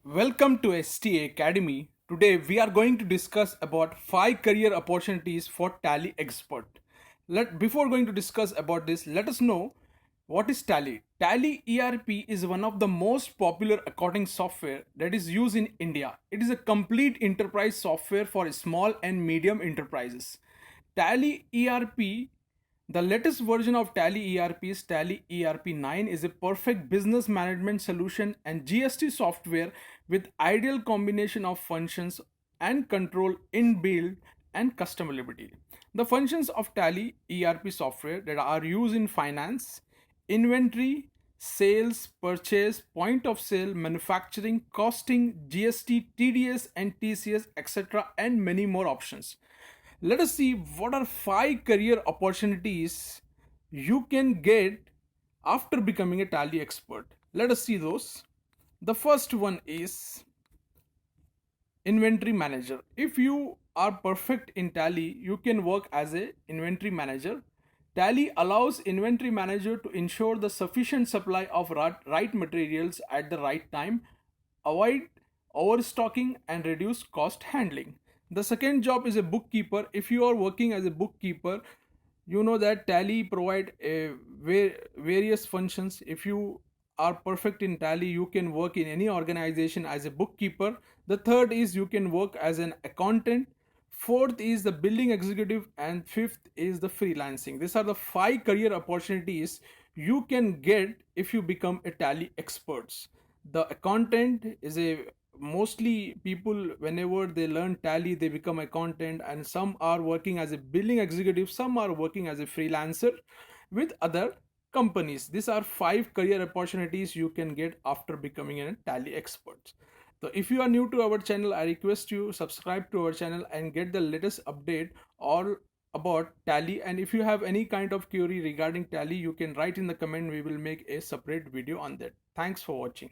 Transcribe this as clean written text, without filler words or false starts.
Welcome to STA Academy. Today we are going to discuss about 5 career opportunities for Tally expert. Before going to discuss about this, let us know what is Tally. Tally ERP is one of the most popular accounting software that is used in India. It is a complete enterprise software for small and medium enterprises. Tally ERP, the latest version of Tally ERP is Tally ERP 9, is a perfect business management solution and GST software with ideal combination of functions and control inbuilt and customizability. The functions of Tally ERP software that are used in finance, inventory, sales, purchase, point of sale, manufacturing, costing, GST, TDS and TCS, etc. and many more options. Let us see what are 5 career opportunities you can get after becoming a Tally expert. Let us see those. The first one is inventory manager. If you are perfect in Tally, you can work as a inventory manager. Tally allows inventory manager to ensure the sufficient supply of right materials at the right time, avoid overstocking and reduce cost handling. The second job is a bookkeeper. If you are working as a bookkeeper, you know that Tally provide various functions. If you are perfect in Tally, you can work in any organization as a bookkeeper. The third is you can work as an accountant. Fourth is the billing executive, and fifth is the freelancing. These are the 5 career opportunities you can get if you become a Tally experts. The accountant is a mostly people, whenever they learn Tally, they become accountant, and some are working as a billing executive, some are working as a freelancer with other companies. These are 5 career opportunities you can get after becoming a Tally expert. So if you are new to our channel, I request you subscribe to our channel and get the latest update all about Tally. And if you have any kind of query regarding Tally, you can write in the comment. We will make a separate video on that. Thanks for watching.